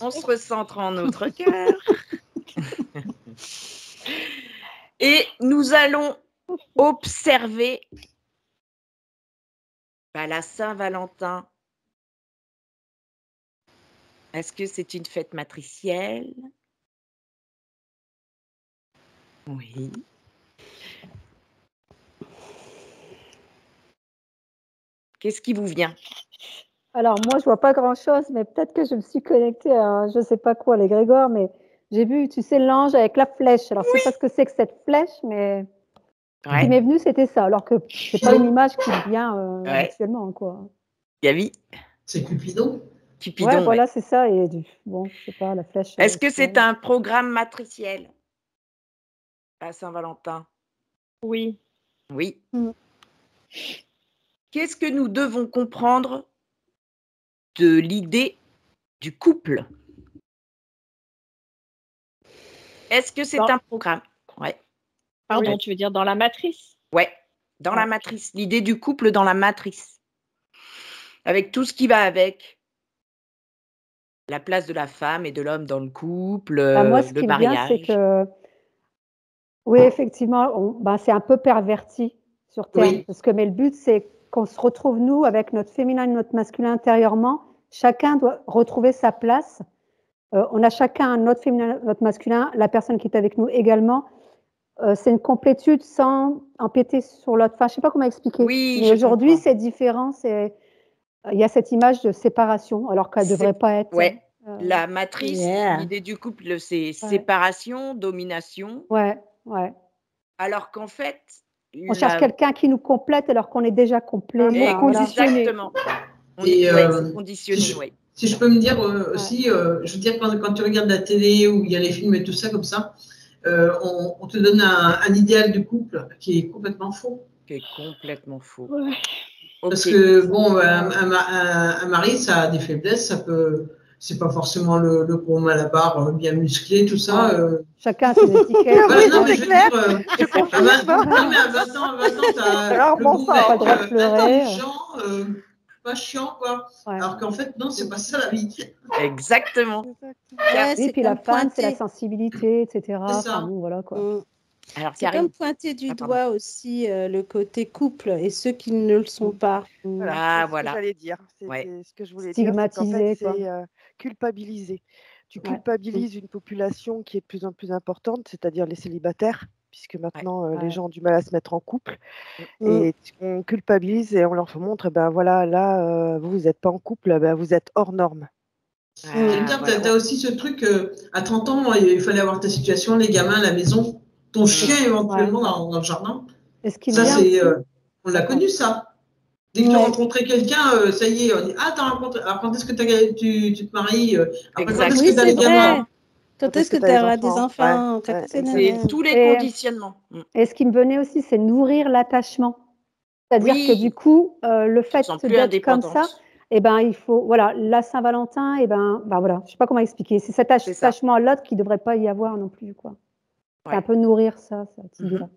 On se recentre en notre cœur. Et nous allons observer la Saint-Valentin. Est-ce que c'est une fête matricielle? Oui. Qu'est-ce qui vous vient? Alors, moi, je vois pas grand-chose, mais peut-être que je me suis connectée à je sais pas quoi, les Grégor, mais j'ai vu, tu sais, l'ange avec la flèche. Alors, je sais pas ce que c'est que cette flèche, mais ce qui m'est venu, c'était ça. Alors que c'est pas une image qui me vient habituellement, quoi. Gabi? C'est Cupidon. Cupidon, ouais, voilà, c'est ça. Et bon, je sais pas, la flèche. Est-ce que c'est un programme matriciel à Saint-Valentin? Oui. Oui. Qu'est-ce que nous devons comprendre de l'idée du couple? Est-ce que c'est un programme? Ouais. Pardon, tu veux dire dans la matrice? Ouais, dans la matrice. L'idée du couple dans la matrice. Avec tout ce qui va avec. La place de la femme et de l'homme dans le couple, moi, ce le qui me mariage. vient, c'est que, oui, effectivement, c'est un peu perverti sur Terre. Parce que, mais le but, c'est qu'on se retrouve, nous, avec notre féminin et notre masculin intérieurement. Chacun doit retrouver sa place. On a chacun notre féminin, notre masculin, la personne qui est avec nous également. C'est une complétude sans empiéter sur l'autre. Enfin, je ne sais pas comment expliquer. Oui, mais aujourd'hui, c'est différent. Il y a cette image de séparation, alors qu'elle ne devrait pas être. Ouais. La matrice, l'idée du couple, c'est séparation, domination. Ouais. Alors qu'en fait, on cherche quelqu'un qui nous complète alors qu'on est déjà complet. Amour conditionné. Exactement. C'est conditionné, oui. Si je peux me dire aussi, je veux dire, quand tu regardes la télé ou il y a les films et tout ça comme ça, on te donne un idéal du couple qui est complètement faux. Ouais. Parce que, bon, un mari, ça a des faiblesses, ça peut. C'est pas forcément le gros mal à barre bien musclé, tout ça. Chacun a ses étiquettes. Non, mais je veux dire, non, mais à 20 ans, t'as le beau mec, intelligent, pas chiant, quoi. Alors qu'en fait, non, c'est pas ça la vie. Exactement. Et puis la femme, c'est la sensibilité, etc. C'est ça. Enfin, bon, voilà, quoi. Alors, c'est comme pointer du doigt aussi le côté couple et ceux qui ne le sont pas. Voilà, c'est ce que j'allais dire. C'était ce que je voulais dire. Stigmatiser, c'est culpabiliser. Tu culpabilises une population qui est de plus en plus importante, c'est-à-dire les célibataires, puisque maintenant les gens ont du mal à se mettre en couple. Et on culpabilise et on leur montre, ben voilà, là, vous n'êtes pas en couple, ben, vous êtes hors norme. Tu as aussi ce truc, à 30 ans, il fallait avoir ta situation, les gamins à la maison, ton chien éventuellement dans le jardin. Ça, c'est, on l'a connu, ça. Dès que tu rencontrais quelqu'un, ça y est, on dit t'as rencontré. Alors, quand est-ce que tu te maries? Après, quand est-ce que tu as les gamins? Quand est-ce que tu auras des enfants? C'est tous les conditionnements. Et ce qui me venait aussi, c'est nourrir l'attachement. C'est-à-dire que du coup, le fait d'être comme ça, il faut, voilà, la Saint-Valentin, voilà, je sais pas comment expliquer. C'est cet attachement à l'autre qui devrait pas y avoir non plus, quoi. C'est un peu nourrir ça, cette idée-là.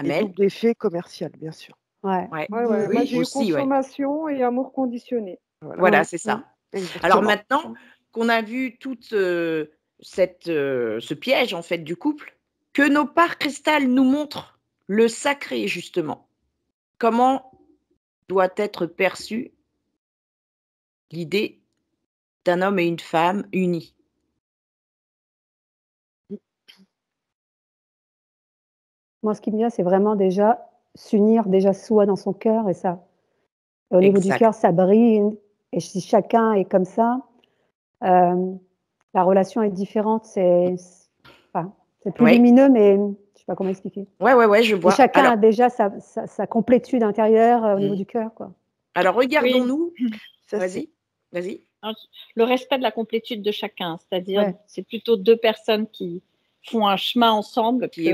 Et double effet commercial, bien sûr. Ouais. Moi, j'ai eu consommation et amour conditionné. Voilà, c'est ça. Alors maintenant qu'on a vu toute ce piège en fait du couple, que nos parts cristal nous montrent le sacré justement. Comment doit être perçue l'idée d'un homme et une femme unis? Moi, ce qui me vient, c'est vraiment déjà s'unir déjà soi dans son cœur et ça. Au niveau du cœur, ça brille. Et si chacun est comme ça, la relation est différente. C'est plus lumineux, mais je ne sais pas comment expliquer. Ouais, je vois. Et chacun a déjà sa complétude intérieure au niveau du cœur, quoi. Alors, regardons-nous. Vas-y. Le respect de la complétude de chacun, c'est-à-dire c'est plutôt deux personnes qui font un chemin ensemble, qui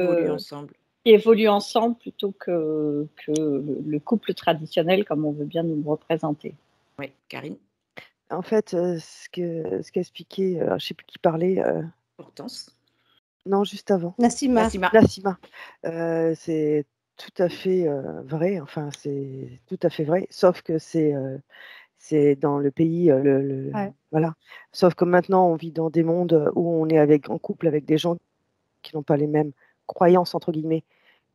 évoluent ensemble plutôt que le couple traditionnel comme on veut bien nous le représenter. Oui, Karine. En fait, ce qu'a expliqué, je ne sais plus qui parlait. Hortense. Non, juste avant. Nassima. C'est tout à fait vrai. Enfin, c'est tout à fait vrai. Sauf que c'est c'est dans le pays, voilà. Sauf que maintenant, on vit dans des mondes où on est en couple avec des gens qui n'ont pas les mêmes croyances, entre guillemets,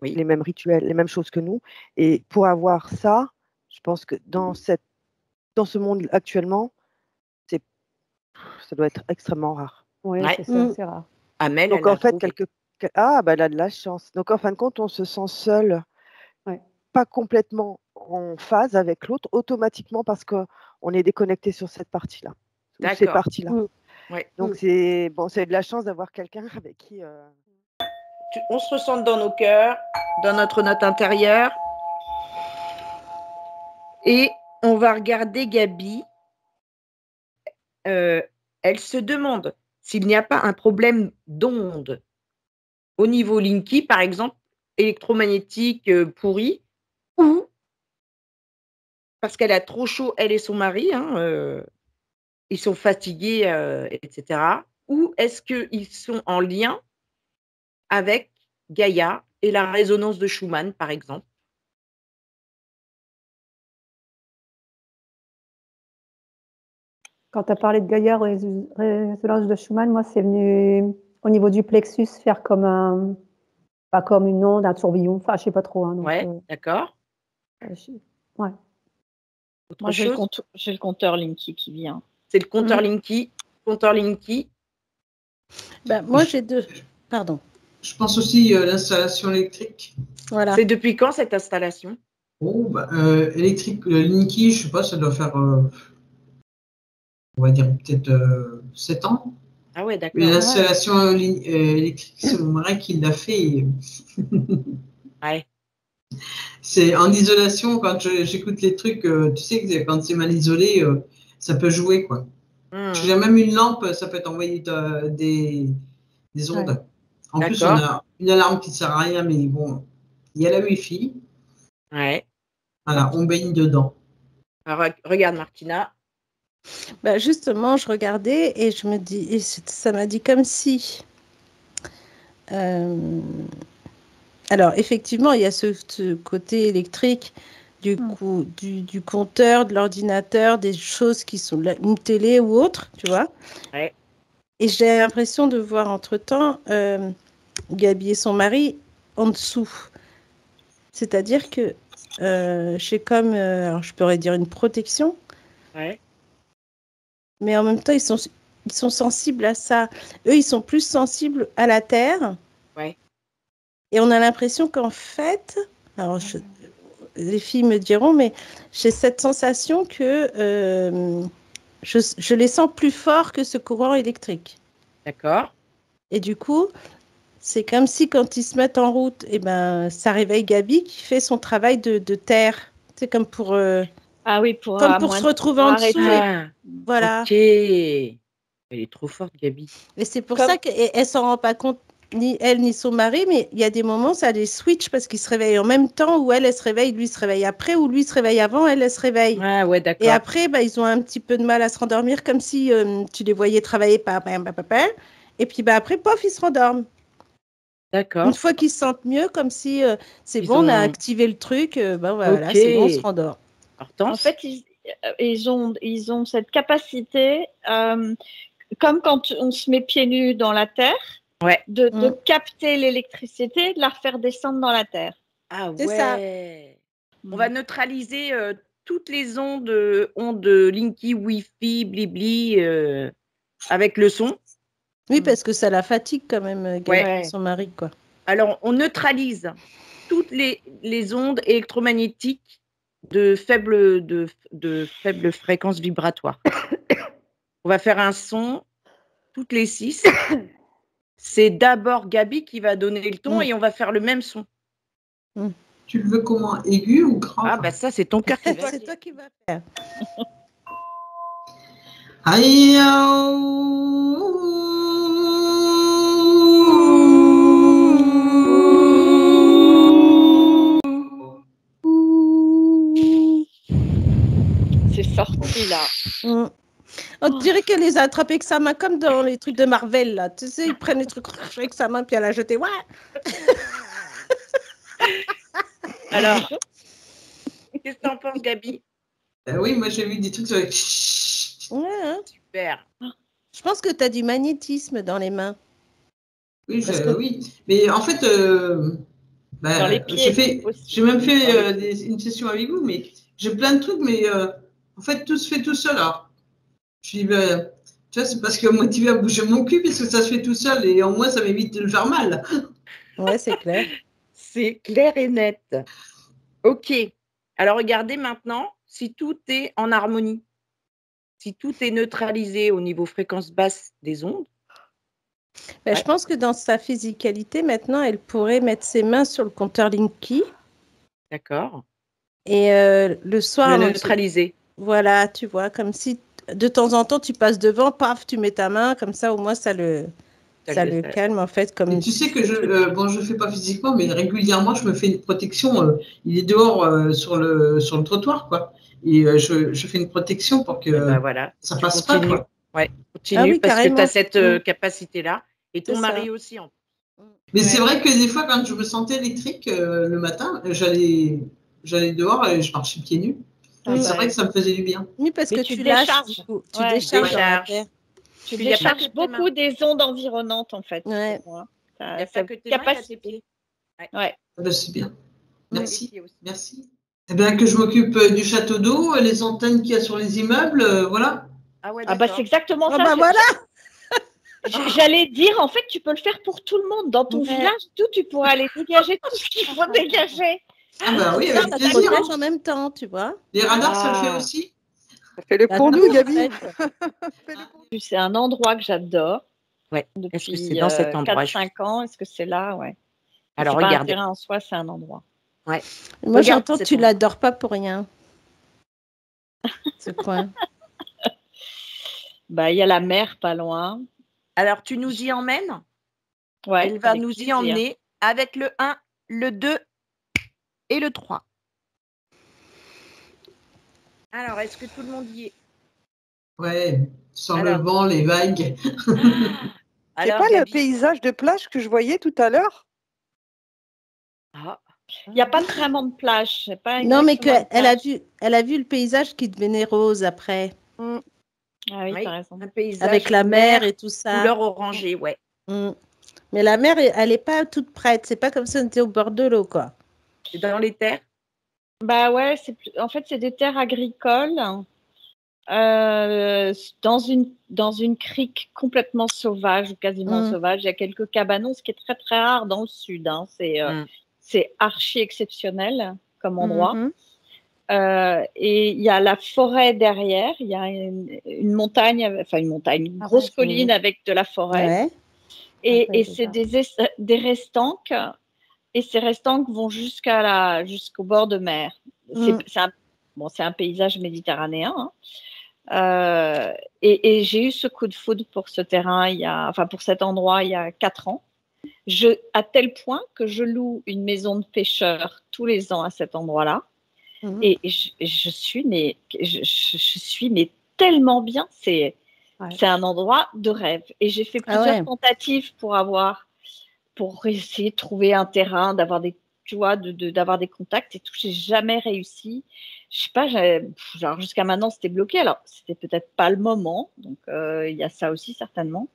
les mêmes rituels, les mêmes choses que nous. Et pour avoir ça, je pense que dans ce monde actuellement, ça doit être extrêmement rare. Oui, c'est ça, c'est rare. Amel, donc en fait, elle a de la chance. Donc en fin de compte, on se sent seul, pas complètement en phase avec l'autre, automatiquement parce qu'on est déconnecté sur cette partie-là, ou ces parties-là. Donc c'est de la chance d'avoir quelqu'un avec qui. On se ressent dans nos cœurs, dans notre note intérieure, et on va regarder Gabi. Elle se demande s'il n'y a pas un problème d'onde au niveau Linky, par exemple, électromagnétique pourri, ou parce qu'elle a trop chaud, elle et son mari, ils sont fatigués, etc. Ou est-ce qu'ils sont en lien avec Gaïa et la résonance de Schumann, par exemple? Quand tu as parlé de Gaïa, résonance de Schumann, moi, c'est venu au niveau du plexus faire comme pas comme une onde, un tourbillon. Enfin, je sais pas trop. D'accord. Ouais. Moi, j'ai le compteur Linky qui vient. C'est le compteur Linky. Compteur Linky. Moi, j'ai deux. Pardon. Je pense aussi l'installation électrique. Voilà. C'est depuis quand cette installation? Électrique, Linky, je sais pas, ça doit faire, on va dire peut-être 7 ans. Ah ouais, d'accord. Mais l'installation électrique, c'est mon mari qui l'a fait. Ouais. C'est en isolation, quand j'écoute les trucs, tu sais que quand c'est mal isolé, ça peut jouer, quoi. J'ai même une lampe, ça peut t'envoyer des ondes. Ouais. En plus, on a une alarme qui ne sert à rien, mais bon, il y a la Wi-Fi. Ouais. Voilà, on baigne dedans. Alors, regarde, Martina. Justement, je regardais et je me dis, et ça m'a dit comme si. Alors, effectivement, il y a ce côté électrique du compteur, de l'ordinateur, des choses qui sont une télé ou autre, tu vois. Ouais. Et j'ai l'impression de voir entre-temps Gabi et son mari en dessous. C'est-à-dire que j'ai comme, alors je pourrais dire une protection. Ouais. Mais en même temps, ils sont sensibles à ça. Eux, ils sont plus sensibles à la terre. Ouais. Et on a l'impression qu'en fait, alors les filles me diront, mais j'ai cette sensation que je les sens plus forts que ce courant électrique. D'accord. Et du coup, c'est comme si quand ils se mettent en route, ça réveille Gabi qui fait son travail de terre. C'est comme pour... comme pour se retrouver en dessous. Voilà. Ok. Elle est trop forte, Gabi. Et c'est pour ça qu'elle ne s'en rend pas compte, ni elle ni son mari, mais il y a des moments, ça les switch parce qu'ils se réveillent en même temps, où elle se réveille, lui se réveille après, ou lui se réveille avant, elle se réveille. Ah ouais, d'accord. Et après, ils ont un petit peu de mal à se rendormir, comme si tu les voyais travailler et puis après, pof, ils se rendorment. D'accord. Une fois qu'ils se sentent mieux, comme si on a activé le truc, voilà, c'est bon, on se rendort. En fait, ils ont cette capacité, comme quand on se met pieds nus dans la terre, de capter l'électricité, de la refaire descendre dans la terre. Ah ouais. C'est ça. On va neutraliser toutes les ondes Linky, Wi-Fi, blibli, avec le son. Oui, parce que ça la fatigue quand même, Gabi, son mari, quoi. Alors, on neutralise toutes les ondes électromagnétiques de faible fréquence vibratoire. On va faire un son toutes les 6. C'est d'abord Gabi qui va donner le ton et on va faire le même son. Tu le veux comment, aigu ou grave? Ah, ça, c'est ton cœur qui va. C'est toi qui vas faire. C'est sorti là. On dirait qu'elle les a attrapés avec sa main, comme dans les trucs de Marvel, là. Tu sais, ils prennent les trucs avec sa main, puis elle a jeté. Ouais. Alors, qu'est-ce que t'en penses, Gabi? Oui, moi j'ai vu des trucs avec. Ouais, hein. Super. Je pense que tu as du magnétisme dans les mains. Oui, oui. Mais en fait, dans les pieds, j'ai même fait une session avec vous, mais j'ai plein de trucs, mais en fait, tout se fait tout seul. Alors, je dis, tu vois, c'est parce que motivé à bouger mon cul, puisque ça se fait tout seul, et en moins, ça m'évite de le faire mal. Ouais, c'est clair. C'est clair et net. OK. Alors, regardez maintenant si tout est en harmonie, si tout est neutralisé au niveau fréquence basse des ondes. Ben, je pense que dans sa physicalité, maintenant, elle pourrait mettre ses mains sur le compteur Linky. D'accord. Et le soir, le neutraliser. Voilà, tu vois, comme si de temps en temps tu passes devant, paf, tu mets ta main, comme ça au moins ça le calme en fait. Comme et tu sais que je fais pas physiquement, mais régulièrement je me fais une protection. Il est dehors sur le trottoir, quoi. Et je fais une protection pour que voilà. ça passe pas, quoi. Ouais, continue parce que tu as cette capacité-là. Et ton mari aussi. Mais c'est vrai que des fois, quand je me sentais électrique le matin, j'allais dehors et je marchais pieds nus. C'est vrai que ça me faisait du bien. Oui, parce que tu décharges. Tu décharges. Tu décharges beaucoup des ondes environnantes, en fait. Ouais. Il n'y a pas que tes mains, il y a tes pieds. Ouais. C'est bien. Merci. Merci. Eh bien, que je m'occupe du château d'eau, les antennes qu'il y a sur les immeubles, voilà. Ah bah c'est exactement ça. Bah voilà. J'allais dire, en fait, tu peux le faire pour tout le monde. Dans ton village, tu pourras aller dégager tout ce qu'il faut dégager. Ah bah oui, avec plaisir. Ça te protège en même temps, tu vois. Les radars, ça le fait aussi. Fais-le pour nous, Gabi. C'est un endroit que j'adore. Ouais. Depuis c'est dans cet endroit 4-5 ans. Est-ce que c'est là? Ouais. Alors, c'est regardez. pas un terrain en soi, c'est un endroit. Ouais. Moi, j'entends que tu l'adores pas pour rien. Ce coin. Bah, il y a la mer pas loin. Alors, tu nous y emmènes? Ouais. Elle va nous y emmener avec le 1, le 2 et le 3. Alors, est-ce que tout le monde y est? Ouais, sans le vent, les vagues. C'est pas le paysage de plage que je voyais tout à l'heure? Il n'y a pas vraiment de plage. Non, mais elle a vu le paysage qui devenait rose après. Ah oui, tu as raison. Un paysage avec la mer et tout ça. Couleur orangée, ouais. Mais la mer, elle n'est pas toute prête. C'est pas comme si on était au bord de l'eau, quoi. C'est dans les terres? Bah ouais, en fait, c'est des terres agricoles. Dans une crique complètement sauvage ou quasiment sauvage. Il y a quelques cabanons, ce qui est très très rare dans le sud. Hein. C'est archi exceptionnel comme endroit. Et il y a la forêt derrière. Il y a une montagne, une grosse colline avec de la forêt. Ouais. Et c'est des restanques. Et ces restanques vont jusqu'au bord de mer. C'est un paysage méditerranéen. Hein. Et j'ai eu ce coup de foudre pour ce terrain, pour cet endroit, il y a 4 ans. À tel point que je loue une maison de pêcheurs tous les ans à cet endroit-là. Et je suis tellement bien. C'est un endroit de rêve. Et j'ai fait plusieurs tentatives pour essayer de trouver un terrain, d'avoir des contacts et tout. J'ai jamais réussi. Je sais pas, genre jusqu'à maintenant c'était bloqué. Alors c'était peut-être pas le moment, donc il y a ça aussi certainement.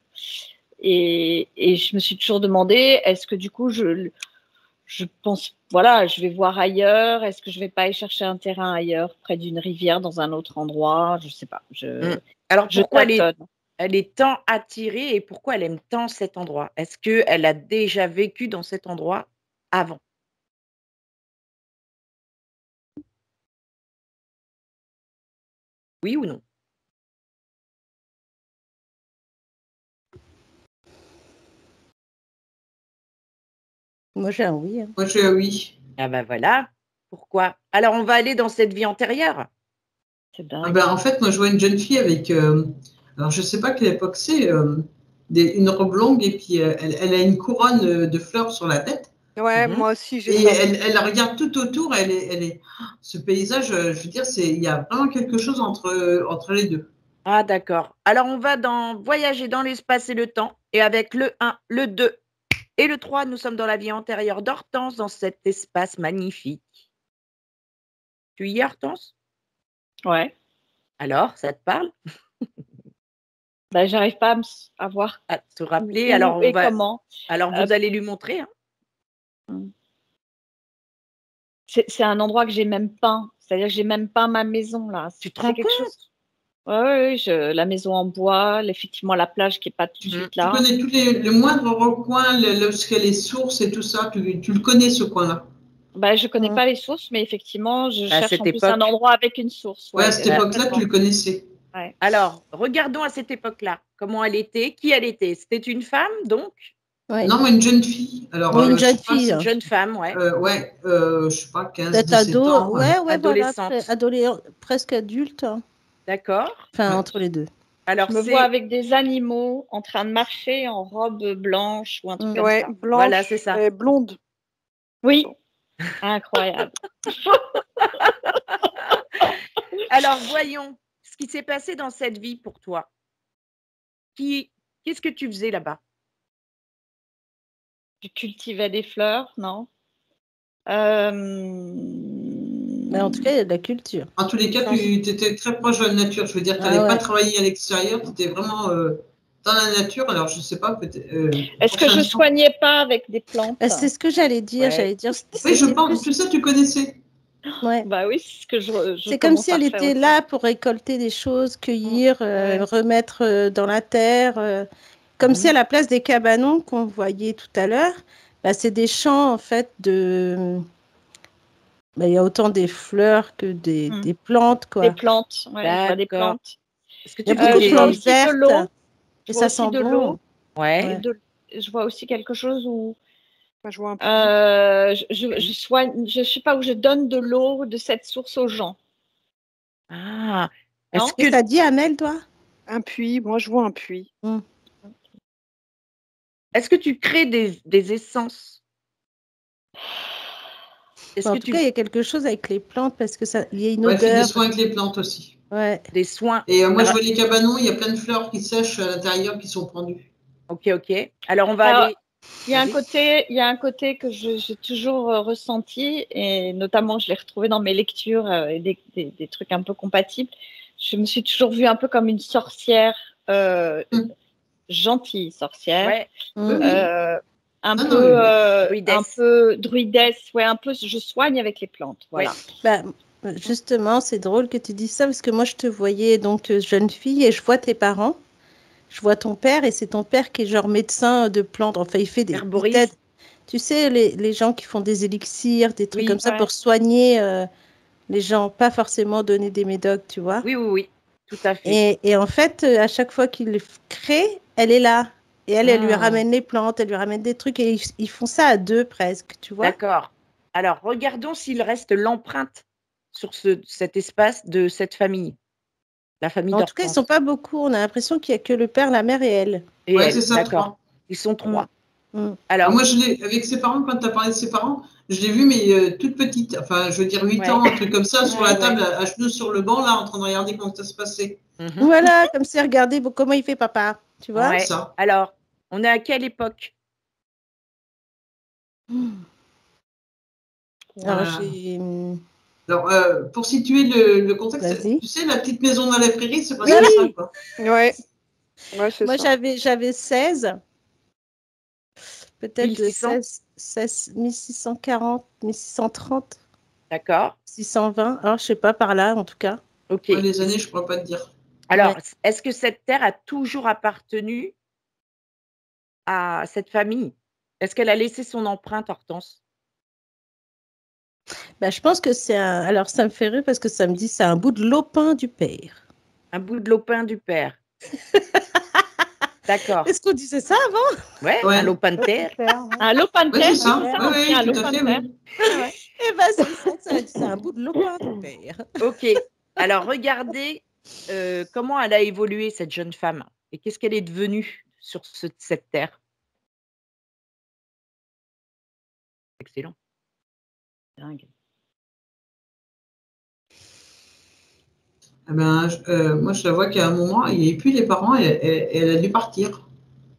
Et je me suis toujours demandé, est-ce que du coup je pense, je vais voir ailleurs. Est-ce que je vais pas aller chercher un terrain ailleurs, près d'une rivière, dans un autre endroit? Je sais pas. Alors pourquoi elle est tant attirée et pourquoi elle aime tant cet endroit? Est-ce qu'elle a déjà vécu dans cet endroit avant? Oui ou non? Moi, j'ai un oui. Moi, j'ai un oui. Ah ben voilà. Pourquoi? Alors, on va aller dans cette vie antérieure. C'est dingue. En fait, moi, je vois une jeune fille avec... alors, je ne sais pas quelle époque c'est. Une robe longue et puis elle a une couronne de fleurs sur la tête. Ouais, moi aussi, j'ai ça. Et elle regarde tout autour. Ce paysage, je veux dire, il y a vraiment quelque chose entre les deux. Ah, d'accord. Alors, on va voyager dans l'espace et le temps. Et avec le 1, le 2 et le 3, nous sommes dans la vie antérieure d'Hortense, dans cet espace magnifique. Tu y es, Hortense? Ouais. Alors, ça te parle? J'arrive pas à voir. À te rappeler. Où Alors, et comment. Alors, vous allez lui montrer. Hein. C'est un endroit que j'ai même peint. C'est-à-dire que j'ai même peint ma maison là. Tu te rends compte? Oui, la maison en bois, effectivement la plage qui n'est pas tout de suite là. Tu connais tous les moindres recoins, lorsqu'il y a les sources et tout ça, tu le connais ce coin-là? Je ne connais pas les sources, mais effectivement, je cherche en plus un endroit avec une source. Ouais, à cette époque-là, tu le connaissais. Ouais. Alors, regardons à cette époque-là, comment elle était, qui elle était. C'était une femme, donc? Ouais. Non, une jeune fille. Alors, une jeune fille. Une jeune femme, ouais. Je sais pas, 15-17 ans. Ouais, adolescente. Voilà, presque adulte. D'accord. Enfin, entre les deux. Alors, je me vois avec des animaux en train de marcher en robe blanche ou un truc comme ça. Blanche, voilà, c'est ça. Blonde. Oui. Incroyable. Alors, voyons ce qui s'est passé dans cette vie pour toi. Qu'est-ce que tu faisais là-bas? Je cultivais des fleurs, non? Mais en tout cas, il y a de la culture. En tous les cas, tu étais très proche de la nature. Je veux dire, tu n'allais pas travailler à l'extérieur, tu étais vraiment dans la nature. Alors, je ne sais pas, peut-être. Est-ce que je ne soignais pas avec des plantes? C'est ce que j'allais dire. Ouais. Oui, je pense, tout ça, tu connaissais. Ouais. Oui, c'est ce que je c'est comme si elle était là pour récolter des choses, cueillir, remettre dans la terre. Comme si à la place des cabanons qu'on voyait tout à l'heure, c'est des champs en fait de... il y a autant des fleurs que des plantes, quoi. Des plantes, des plantes. Est-ce que il y a beaucoup de plantes vertes et ça sent bon. Ouais. Je vois aussi quelque chose où je vois un peu. Je soigne, je sais pas, où je donne de l'eau de cette source aux gens. Ah. Est-ce que tu as dit, Amel, toi? Un puits. Moi, je vois un puits. Est-ce que tu crées des essences? En tout cas, il y a quelque chose avec les plantes parce que il y a une odeur. Il y a des soins avec les plantes aussi. Ouais. Des soins. Et moi, je vois les cabanons, il y a plein de fleurs qui sèchent à l'intérieur qui sont pendues. Ok. Alors, on va aller. Il y a un côté que j'ai toujours ressenti, et notamment, je l'ai retrouvé dans mes lectures et des trucs un peu compatibles. Je me suis toujours vue un peu comme une sorcière, gentille sorcière. Ouais. Un peu druidesse, je soigne avec les plantes, voilà. Justement, c'est drôle que tu dises ça parce que moi je te voyais donc jeune fille et je vois tes parents, je vois ton père et c'est ton père qui est genre médecin de plantes, enfin il fait des herboristes. Tu sais les gens qui font des élixirs, des trucs comme ça pour soigner les gens, pas forcément donner des médocs, tu vois. Oui, tout à fait. Et en fait, à chaque fois qu'il crée, elle est là. Et elle lui ramène les plantes, elle lui ramène des trucs. Et ils font ça à deux presque, tu vois. D'accord. Alors, regardons s'il reste l'empreinte sur cet espace de cette famille. La famille d'Hortense. En tout cas, ils ne sont pas beaucoup. On a l'impression qu'il n'y a que le père, la mère et elle. Et elle, c'est ça, d'accord. Ils sont 3. Alors, moi, avec ses parents, quand tu as parlé de ses parents, je l'ai vue, mais toute petite. Enfin, je veux dire 8 ans, un truc comme ça, sur la table, à genoux sur le banc, là, en train de regarder comment ça se passait. Voilà, comme si regardez comment il fait papa. Tu vois ça. Alors, on est à quelle époque? Alors, pour situer le contexte, tu sais, la petite maison dans la prairie, c'est presque ça, quoi. Ouais, moi, j'avais 16. Peut-être 1640, 1630. D'accord. 620. Alors, je sais pas, par là, en tout cas. Ok. Les années, je ne pourrais pas te dire. Alors, est-ce que cette terre a toujours appartenu à cette famille? Est-ce qu'elle a laissé son empreinte, Hortense? Je pense que c'est un... Alors, ça me fait rire parce que ça me dit c'est un bout de lopin du père. Un bout de lopin du père. D'accord. Est-ce qu'on disait ça avant? Ouais, un lopin de terre. Un lopin de terre, c'est ça. Oui, un lopin de terre. C'est un bout de lopin du père. Ok. Alors, regardez comment elle a évolué, cette jeune femme. Et qu'est-ce qu'elle est devenue sur cette terre? Excellent. Dingue. Moi, je la vois qu'à un moment, il n'y avait plus les parents et elle a dû partir.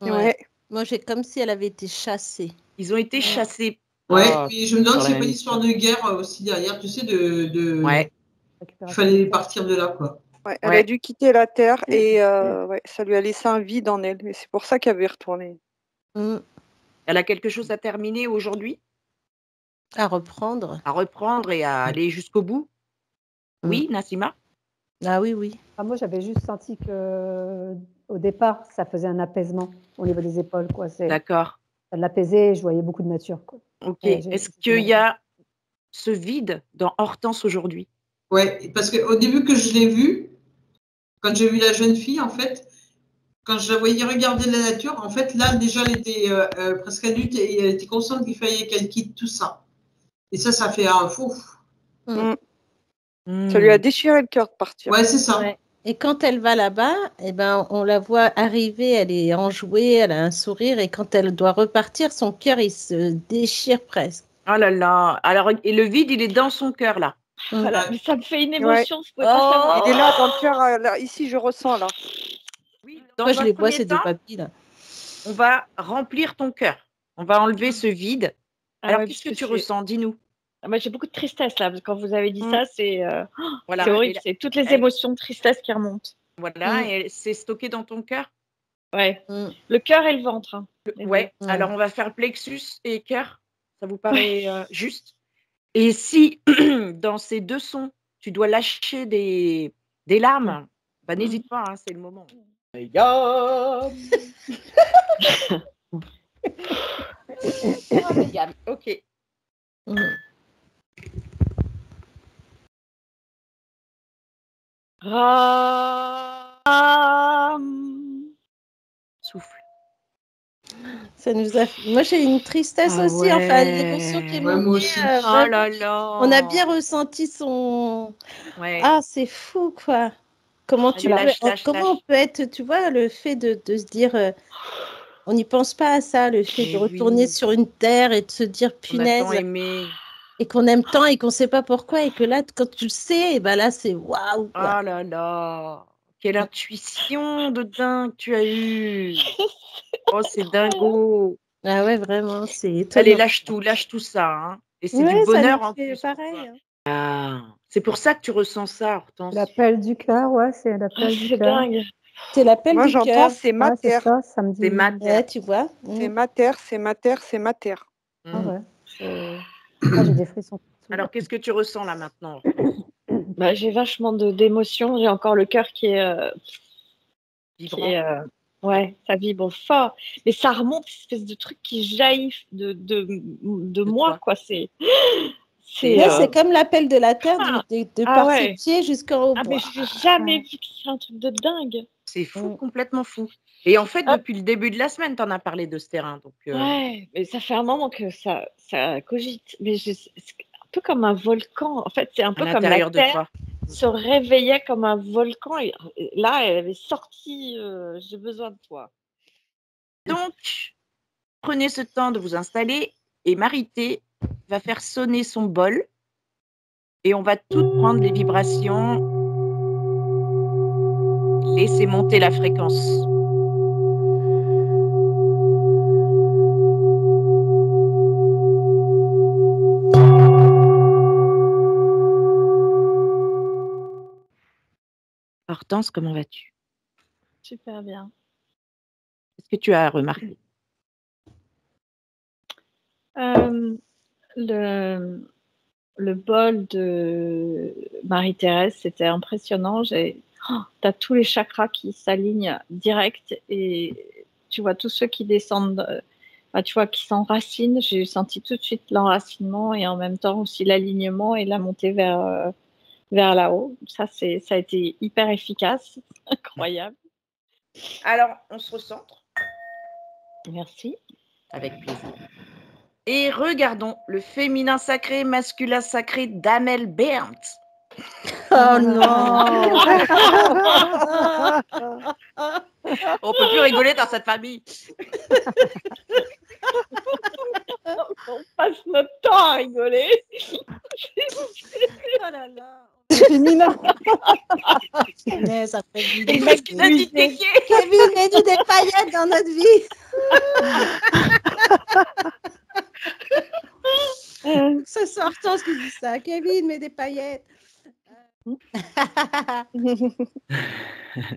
Ouais. Moi, j'ai comme si elle avait été chassée. Ils ont été chassés. Ouais, mais je me demande s'il n'y a pas une histoire de guerre aussi derrière, tu sais, Ouais. Il fallait partir de là, quoi. Ouais, elle a dû quitter la Terre et ça lui a laissé un vide en elle. Et c'est pour ça qu'elle veut y retourner. Elle a quelque chose à terminer aujourd'hui? À reprendre. À reprendre et à aller jusqu'au bout? Oui, Nassima? Ah oui, oui. Moi, j'avais juste senti qu'au départ, ça faisait un apaisement au niveau des épaules, quoi. D'accord. Ça l'apaisait et je voyais beaucoup de nature, quoi. OK. Est-ce qu'il y a ce vide dans Hortense aujourd'hui? Ouais, parce qu'au début que je l'ai vue, quand j'ai vu la jeune fille, en fait, quand je la voyais regarder la nature, en fait, là, déjà, elle était presque adulte et elle était consciente qu'il fallait qu'elle quitte tout ça. Et ça fait un fou. Ça lui a déchiré le cœur de partir. Ouais, c'est ça. Ouais. Et quand elle va là-bas, on la voit arriver, elle est enjouée, elle a un sourire, et quand elle doit repartir, son cœur, il se déchire presque. Oh là là. Alors, et le vide, il est dans son cœur, là. Voilà, mais ça me fait une émotion, je pouvais pas savoir. Il est là, dans le cœur, ici, je ressens, là. Oui, moi, je les vois, ces deux papilles, là. On va remplir ton cœur. On va enlever ce vide. Alors, qu'est-ce que tu ressens? Dis-nous. Moi, j'ai beaucoup de tristesse là, parce que quand vous avez dit ça, c'est horrible. C'est toutes les émotions de tristesse qui remontent. Voilà, et c'est stocké dans ton cœur? Ouais. Le cœur et le ventre. Hein, ouais. Alors, on va faire plexus et cœur. Ça vous paraît juste? Et si, dans ces deux sons, tu dois lâcher des larmes, bah, n'hésite pas, hein, c'est le moment. Ok. Souffle. Ça nous a... Moi, j'ai une tristesse aussi, enfin, une émotion qui est montée. Oh là là. On a bien ressenti son... Ah, c'est fou, quoi. Comment comment on peut être, tu vois, le fait de se dire... on n'y pense pas à ça, le fait de retourner sur une terre et de se dire, punaise... On a tant aimé. Et qu'on aime tant et qu'on ne sait pas pourquoi, et que là, quand tu le sais, et ben là, c'est waouh. Oh là là. Quelle intuition de dingue tu as eue. Oh, c'est dingo. Ah ouais, vraiment, c'est étonnant. Allez, lâche tout ça. Hein. Et c'est du bonheur en plus. Pareil. Ah, c'est pour ça que tu ressens ça, Hortense. L'appel du cœur, c'est l'appel du cœur. Dingue. C'est l'appel du cœur. Moi, j'entends, c'est ma terre. Ça me dit. C'est ma terre. Ouais, tu vois. C'est ma terre, c'est ma terre, c'est ma terre. Ah ouais. J'ai des frissons. Alors, qu'est-ce que tu ressens là maintenant? Bah, j'ai vachement d'émotions. J'ai encore le cœur qui est vibrant. Ouais, ça vibre fort. Et ça remonte, une espèce de truc qui jaillit de moi, quoi. C'est comme l'appel de la terre, de par ses pieds jusqu'en haut. Ah, mais je n'ai jamais vu que c'est un truc de dingue. C'est fou, complètement fou. Et en fait, depuis le début de la semaine, tu en as parlé de ce terrain. Donc, ouais, mais ça fait un moment que ça cogite. Mais c'est un peu comme un volcan. En fait, c'est un peu comme la terre se réveillait comme un volcan. Et là, elle avait sorti j'ai besoin de toi. Donc, prenez ce temps de vous installer et Marité va faire sonner son bol et on va toutes prendre les vibrations. Laissez monter la fréquence. Hortense, comment vas-tu? Super bien. Qu'est-ce que tu as remarqué? Le bol de Marie-Thérèse, c'était impressionnant. Tu as tous les chakras qui s'alignent direct et tu vois tous ceux qui descendent, tu vois, qui s'enracinent. J'ai senti tout de suite l'enracinement et en même temps aussi l'alignement et la montée vers là-haut. Ça a été hyper efficace, incroyable. Alors, on se recentre. Merci. Avec plaisir. Et regardons le féminin sacré, masculin sacré d'Amel Berndt. Oh non. On peut plus rigoler dans cette famille. On passe notre temps à rigoler. Oh là là. Féminin. Ça fait du Kevin, mets-nous des paillettes dans notre vie. C'est Hortense qui dit ça. Kevin, mets des paillettes.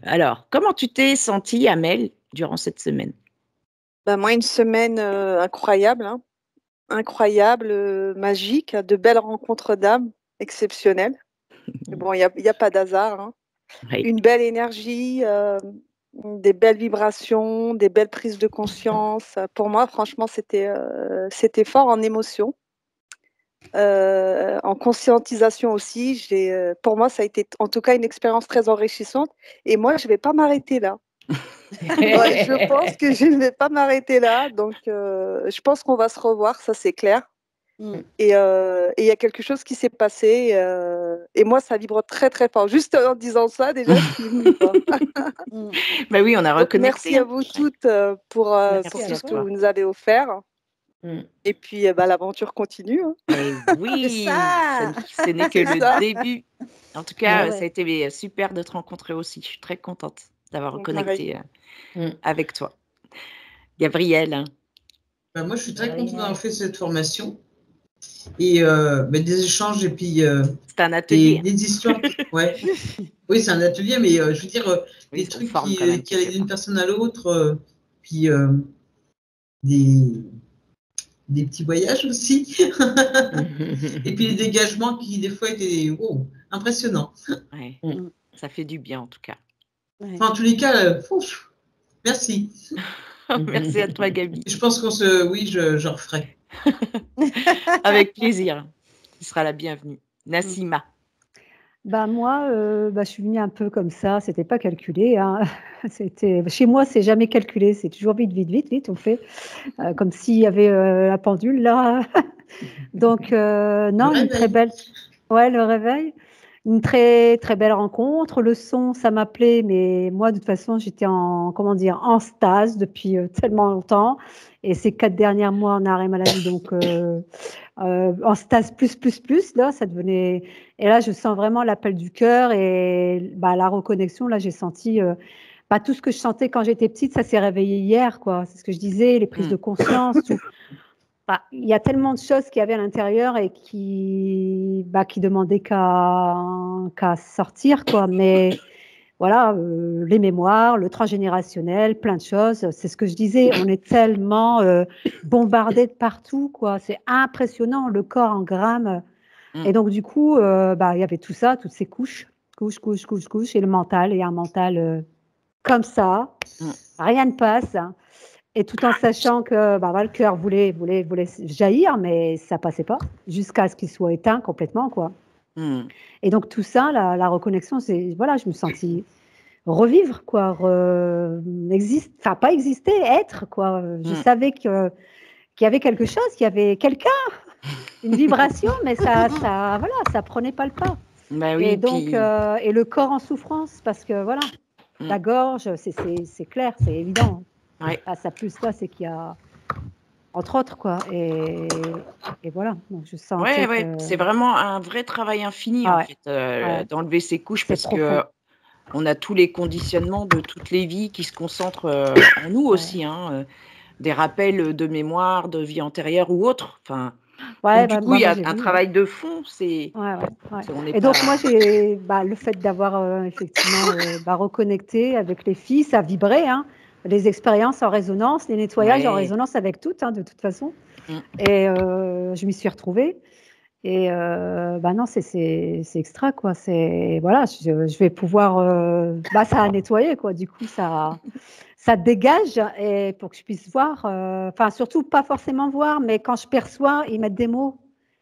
Alors, comment tu t'es sentie, Amel, durant cette semaine? Moi, une semaine incroyable, hein. Incroyable, magique, de belles rencontres d'âmes exceptionnelles. Bon, il y a pas d'hasard, hein. Oui. Une belle énergie, des belles vibrations, des belles prises de conscience. Pour moi, franchement, c'était fort en émotion. En conscientisation aussi, pour moi, ça a été en tout cas une expérience très enrichissante. Et moi, je ne vais pas m'arrêter là. Je pense que je ne vais pas m'arrêter là. Donc, je pense qu'on va se revoir, ça c'est clair. Et il y a quelque chose qui s'est passé. Et moi, ça vibre très, très fort. Juste en disant ça, déjà, je suis émue, quoi. Bah oui, on a reconnecté. Merci à vous toutes pour tout ce que vous nous avez offert. Et puis, l'aventure continue. Hein. Oui, ce n'est que le début. En tout cas, ça a été super de te rencontrer aussi. Je suis très contente d'avoir reconnecté avec toi. Gabrielle. Moi, je suis très contente d'avoir fait cette formation. Et des échanges et puis c'est un atelier. Des histoires. Ouais. Oui, c'est un atelier, mais je veux dire, des trucs qui allaient d'une personne à l'autre, puis des petits voyages aussi. Et puis les dégagements qui, des fois, étaient impressionnants. Ouais. Ça fait du bien, en tout cas. Enfin, en tous les cas, merci. Merci à toi, Gabi. Je pense je referai. Avec plaisir. Tu seras la bienvenue. Nassima. Moi, je suis venue un peu comme ça. C'était pas calculé. Hein. Chez moi, c'est jamais calculé. C'est toujours vite. On fait comme s'il y avait la pendule là. Donc non, une très belle. Ouais, le réveil. Une très très belle rencontre. Le son, ça m'appelait, mais moi de toute façon, j'étais en stase depuis tellement longtemps. Et ces 4 derniers mois en arrêt maladie, donc en stase plus, là, ça devenait. Et là, je sens vraiment l'appel du cœur et la reconnexion. Là, j'ai senti tout ce que je sentais quand j'étais petite, ça s'est réveillé hier, quoi. C'est ce que je disais, les prises de conscience, tout. Il y a tellement de choses qu'il y avait à l'intérieur et qui demandaient qu'à sortir, quoi. Mais voilà, les mémoires, le transgénérationnel, plein de choses. C'est ce que je disais. On est tellement bombardé de partout, quoi. C'est impressionnant, le corps en grammes. Et donc, du coup, il y avait tout ça, toutes ces couches, et le mental, et un mental comme ça. Rien ne passe. Et tout en sachant que le cœur voulait jaillir, mais ça passait pas, jusqu'à ce qu'il soit éteint complètement, quoi. Et donc tout ça, la reconnexion, c'est je me sentis revivre, quoi, pas exister, être, quoi. Je savais qu'il y avait quelque chose, qu'il y avait quelqu'un, une vibration, mais ça prenait pas le pas. Oui, et donc et le corps en souffrance, parce que la gorge, c'est clair, c'est évident. Ouais. Ça plus là, c'est qu'il y a entre autres, quoi, et voilà. Donc je sens. C'est vraiment un vrai travail infini en fait, d'enlever ces couches parce que on a tous les conditionnements de toutes les vies qui se concentrent en nous aussi, hein, des rappels de mémoire, de vie antérieure ou autre. Enfin, du coup, il y a un travail de fond. Et donc moi, j'ai le fait d'avoir effectivement reconnecté avec les filles, ça vibrait, hein. Les expériences en résonance, les nettoyages en résonance avec toutes, hein, de toute façon. Et je m'y suis retrouvée. Et non, c'est extra, quoi. Je vais pouvoir. Ça a nettoyé, quoi. Du coup, ça dégage et pour que je puisse voir. Surtout pas forcément voir, mais quand je perçois, ils mettent des mots.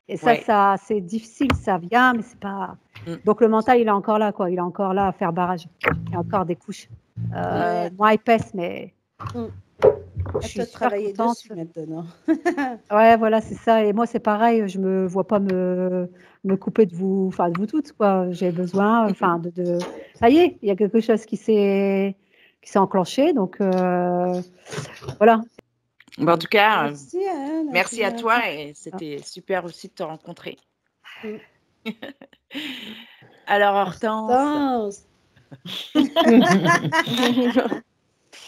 Et ça c'est difficile, ça vient, mais c'est pas. Donc le mental, il est encore là, quoi. Il est encore là à faire barrage. Il y a encore des couches. Moins épaisse, mais je suis travailler dessus maintenant. Ouais, voilà, c'est ça. Et moi, c'est pareil. Je me vois pas me couper de vous toutes, quoi. J'ai besoin, de. Ça y est, il y a quelque chose qui s'est enclenché. Donc voilà. En tout cas, merci à toi et c'était super aussi de te rencontrer. Alors, Hortense.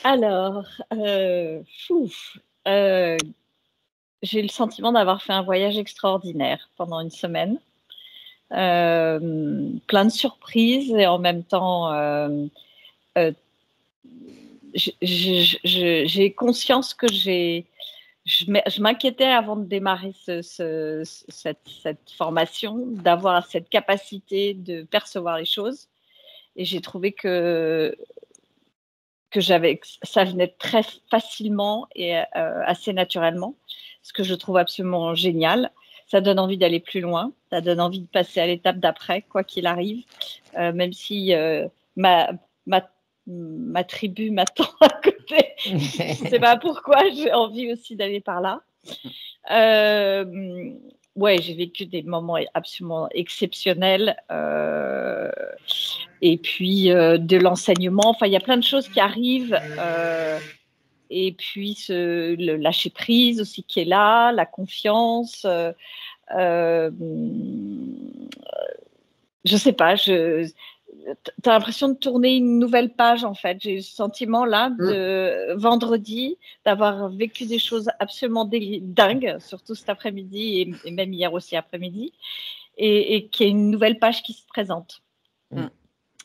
Alors, j'ai eu le sentiment d'avoir fait un voyage extraordinaire pendant une semaine. plein de surprises et en même temps, j'ai conscience que je m'inquiétais avant de démarrer cette formation, d'avoir cette capacité de percevoir les choses. Et j'ai trouvé que ça venait très facilement et assez naturellement, ce que je trouve absolument génial. Ça donne envie d'aller plus loin, ça donne envie de passer à l'étape d'après, quoi qu'il arrive, même si ma tribu m'attend à côté. Je ne sais pas pourquoi, j'ai envie aussi d'aller par là. Ouais, j'ai vécu des moments absolument exceptionnels. Et puis, de l'enseignement. Enfin, il y a plein de choses qui arrivent. Et puis, le lâcher prise aussi qui est là, la confiance. Je ne sais pas, tu as l'impression de tourner une nouvelle page, en fait. J'ai eu ce sentiment, là, de vendredi, d'avoir vécu des choses absolument dingues, surtout cet après-midi et même hier aussi après-midi, et qu'il y a une nouvelle page qui se présente.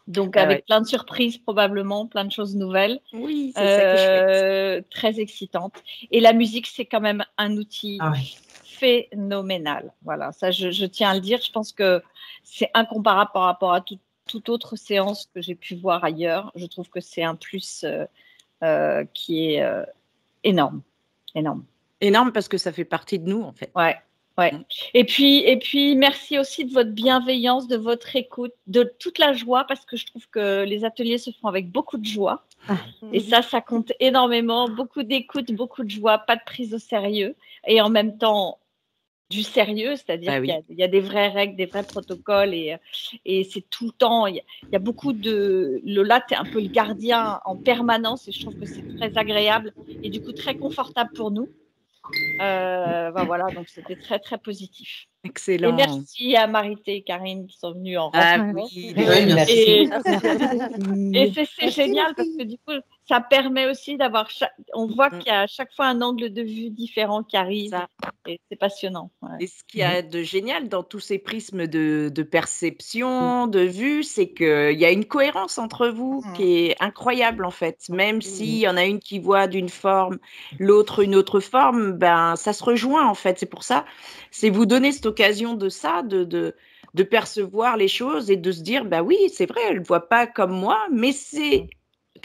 Donc, avec plein de surprises, probablement, plein de choses nouvelles. Oui, c'est ça qui est chouette. Très excitantes. Et la musique, c'est quand même un outil phénoménal. Voilà, ça, je tiens à le dire. Je pense que c'est incomparable par rapport à toute autre séance que j'ai pu voir ailleurs. Je trouve que c'est un plus qui est énorme. Énorme parce que ça fait partie de nous, en fait. Ouais. Et puis, merci aussi de votre bienveillance, de votre écoute, de toute la joie, parce que je trouve que les ateliers se font avec beaucoup de joie. Et ça compte énormément. Beaucoup d'écoute, beaucoup de joie, pas de prise au sérieux. Et en même temps, du sérieux, c'est-à-dire qu'il y a des vraies règles, des vrais protocoles. Et c'est tout le temps. Il y a beaucoup de... Lola, tu es un peu le gardien en permanence. Et je trouve que c'est très agréable et du coup très confortable pour nous. Voilà, donc c'était très très positif. Excellent. Et merci à Marité et Karine qui sont venues en renfort. Merci. Et c'est génial parce que du coup, ça permet aussi d'avoir. On voit qu'il y a à chaque fois un angle de vue différent qui arrive. Et c'est passionnant. Ouais. Et ce qu'il y a de génial dans tous ces prismes de perception, de vue, c'est qu'il y a une cohérence entre vous qui est incroyable en fait. Même s'il y en a une qui voit d'une forme, l'autre une autre forme, ben ça se rejoint en fait. C'est pour ça, c'est vous donner cette occasion de ça, de percevoir les choses et de se dire, bah oui, c'est vrai, elle ne voit pas comme moi, mais c'est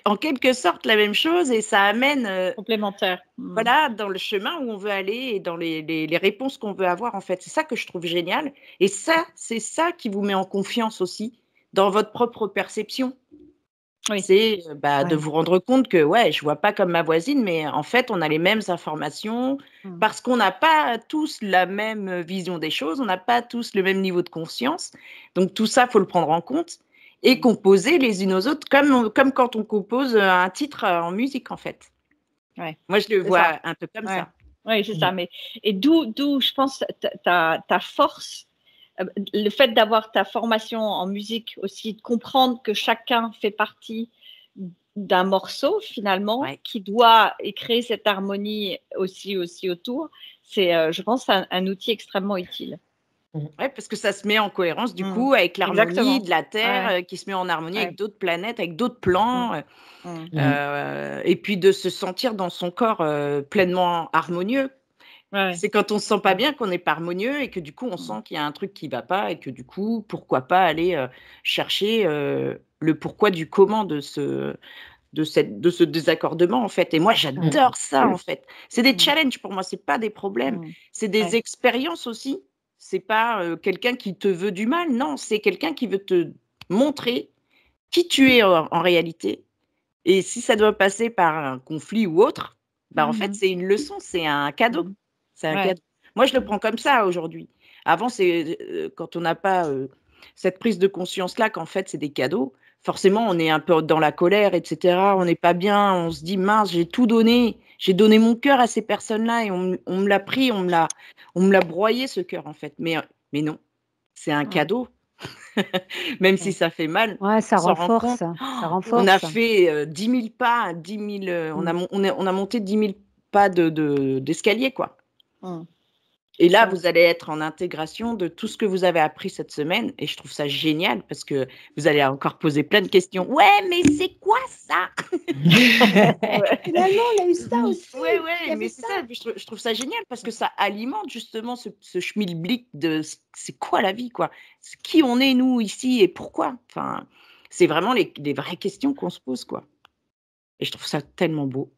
en quelque sorte la même chose et ça amène complémentaire. Voilà, dans le chemin où on veut aller et dans les réponses qu'on veut avoir en fait. C'est ça que je trouve génial. Et ça, c'est ça qui vous met en confiance aussi dans votre propre perception. Oui. C'est de vous rendre compte que je vois pas comme ma voisine, mais en fait, on a les mêmes informations parce qu'on n'a pas tous la même vision des choses, on n'a pas tous le même niveau de conscience. Donc tout ça, faut le prendre en compte et composer les unes aux autres comme quand on compose un titre en musique en fait. Ouais. Moi, je le vois un peu comme ça. Oui, c'est ça. Et d'où, je pense, ta force, le fait d'avoir ta formation en musique aussi, de comprendre que chacun fait partie d'un morceau, finalement, qui doit créer cette harmonie aussi autour, c'est, je pense, un outil extrêmement utile. Oui, parce que ça se met en cohérence, du coup, avec l'harmonie de la Terre qui se met en harmonie avec d'autres planètes, avec d'autres plans. Et puis de se sentir dans son corps pleinement harmonieux. C'est quand on ne se sent pas bien qu'on n'est pas harmonieux et que du coup, on sent qu'il y a un truc qui ne va pas et que du coup, pourquoi pas aller chercher le pourquoi du comment de ce désaccordement, en fait. Et moi, j'adore ça, en fait. C'est des challenges pour moi, ce n'est pas des problèmes. C'est des expériences aussi. Ce n'est pas quelqu'un qui te veut du mal, non, c'est quelqu'un qui veut te montrer qui tu es en réalité. Et si ça doit passer par un conflit ou autre, en fait, c'est une leçon, c'est un cadeau. C'est un cadeau. Moi, je le prends comme ça aujourd'hui. Avant, c'est quand on n'a pas cette prise de conscience-là, qu'en fait, c'est des cadeaux. Forcément, on est un peu dans la colère, etc. On n'est pas bien. On se dit, mince, j'ai tout donné. J'ai donné mon cœur à ces personnes-là et on me l'a pris, on me l'a broyé, ce cœur, en fait. Mais non, c'est un cadeau. Même si ça fait mal, ça renforce. On a fait 10 000 pas, on a monté 10 000 pas d'escalier, quoi. Et là, vous allez être en intégration de tout ce que vous avez appris cette semaine. Et je trouve ça génial parce que vous allez encore poser plein de questions. Ouais, mais c'est quoi ça? Finalement, on a eu ça aussi. Ouais, mais c'est ça. Je trouve ça génial parce que ça alimente justement ce schmilblick de c'est quoi la vie, quoi. Qui on est, nous, ici, et pourquoi. Enfin, c'est vraiment les vraies questions qu'on se pose, quoi. Et je trouve ça tellement beau.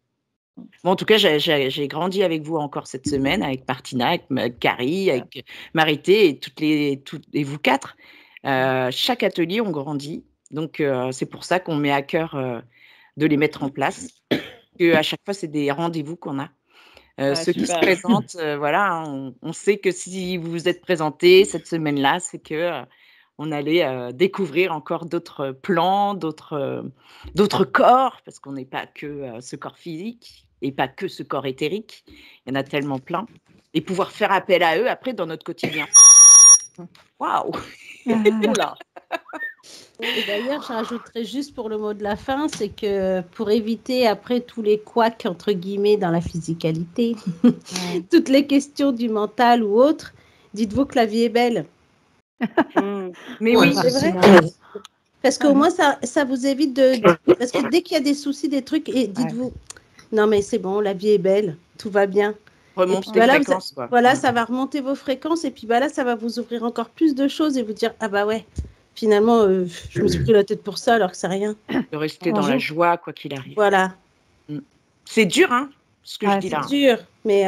Bon, en tout cas, j'ai grandi avec vous encore cette semaine, avec Martina, avec Carrie, avec Marité et vous quatre. Chaque atelier, on grandit. Donc, c'est pour ça qu'on met à cœur de les mettre en place. À chaque fois, c'est des rendez-vous qu'on a. Ceux qui se présentent, voilà, on sait que si vous vous êtes présentés cette semaine-là, c'est que on allait découvrir encore d'autres plans, d'autres corps, parce qu'on n'est pas que ce corps physique et pas que ce corps éthérique. Il y en a tellement plein. Et pouvoir faire appel à eux après dans notre quotidien. Waouh! Oula. Et d'ailleurs, je rajouterais juste pour le mot de la fin, c'est que pour éviter après tous les couacs entre guillemets dans la physicalité, toutes les questions du mental ou autre, dites-vous que la vie est belle. Mais oui, c'est vrai. Parce qu'au moins, ça vous évite parce que dès qu'il y a des soucis, des trucs, et dites-vous, non mais c'est bon, la vie est belle, tout va bien. Remonte les fréquences, voilà, ça va remonter vos fréquences, et puis là, ça va vous ouvrir encore plus de choses et vous dire, ah bah ouais, finalement, je me suis pris la tête pour ça alors que c'est rien. De rester dans la joie, quoi qu'il arrive. Voilà. C'est dur, hein, ce que je dis là. C'est dur, mais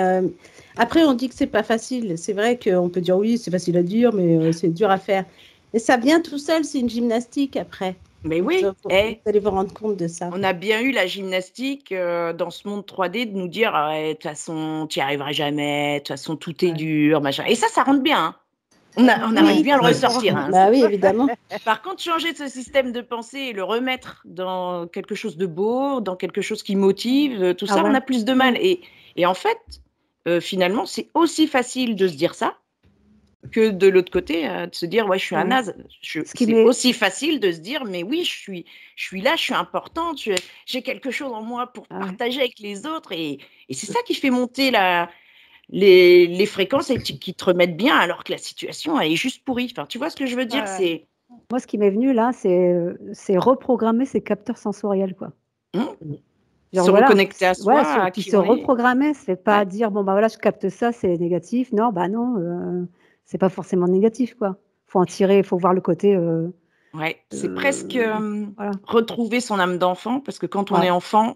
après, on dit que c'est pas facile. C'est vrai qu'on peut dire oui, c'est facile à dire, mais c'est dur à faire. Et ça vient tout seul, c'est une gymnastique après. Mais oui, vous allez vous rendre compte de ça. On a bien eu la gymnastique dans ce monde 3D de nous dire de toute façon, tu n'y arriveras jamais, de toute façon, tout est dur, machin. Et ça rentre bien. Hein. On arrive bien à le ressortir. Hein. Bah oui, évidemment. Par contre, changer ce système de pensée et le remettre dans quelque chose de beau, dans quelque chose qui motive, tout ça, on a plus de mal. Et en fait, finalement, c'est aussi facile de se dire ça que de l'autre côté, de se dire ouais, je suis un naze. C'est aussi facile de se dire mais oui, je suis là, je suis importante, j'ai quelque chose en moi pour partager avec les autres. Et c'est ça qui fait monter les fréquences et qui te remettent bien alors que la situation elle est juste pourrie. Enfin, tu vois ce que je veux dire, c'est... Moi, ce qui m'est venu là, c'est reprogrammer ces capteurs sensoriels, quoi. Se reconnecter à soi. Se reprogrammer, c'est pas dire bon bah voilà, je capte ça, c'est négatif. Non, bah non, c'est pas forcément négatif, quoi. Faut en tirer, faut voir le côté. C'est presque retrouver son âme d'enfant, parce que quand on est enfant,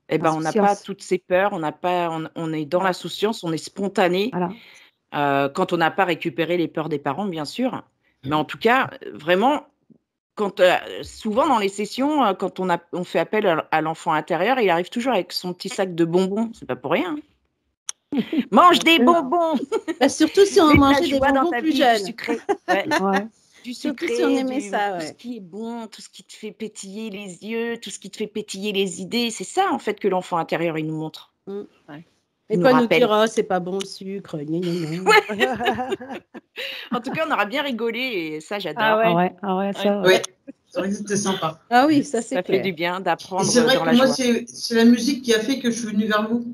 on n'a pas toutes ces peurs, on est dans l'insouciance, on est spontané. Voilà. Quand on n'a pas récupéré les peurs des parents, bien sûr. Mais en tout cas, vraiment, souvent dans les sessions, quand on fait appel à l'enfant intérieur, il arrive toujours avec son petit sac de bonbons. C'est pas pour rien. Mange des bonbons. Surtout si on mangeait des bonbons plus jeunes. Du sucré. Du sucré, surtout si on aimait ça. Tout ce qui est bon, tout ce qui te fait pétiller les yeux, tout ce qui te fait pétiller les idées. C'est ça, en fait, que l'enfant intérieur, il nous montre. Et pas nous dire, oh, c'est pas bon le sucre. En tout cas, on aura bien rigolé et ça, j'adore. C'est vrai que c'était sympa. Ah oui, ça fait du bien d'apprendre. C'est vrai que moi, c'est la musique qui a fait que je suis venue vers vous.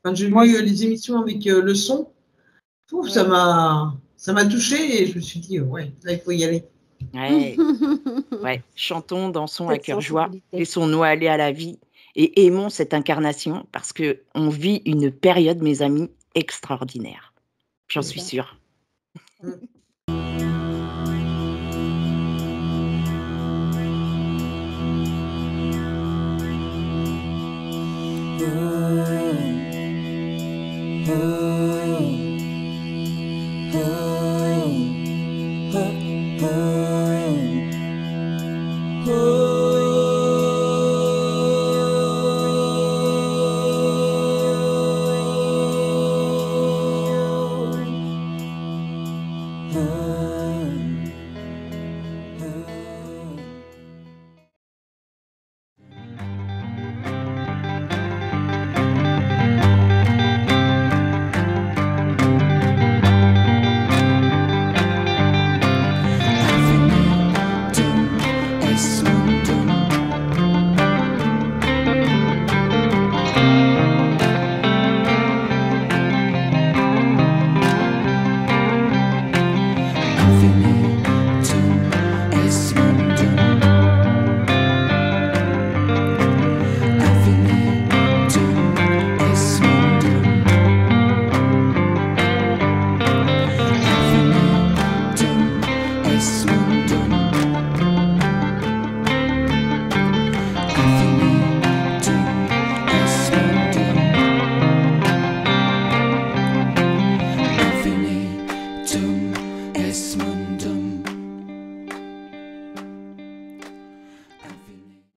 Quand j'ai vu les émissions avec le son, ça m'a touchée et je me suis dit, là, il faut y aller. Chantons, dansons à cœur joie, laissons-nous aller à la vie et aimons cette incarnation parce qu'on vit une période, mes amis, extraordinaire. J'en suis sûre.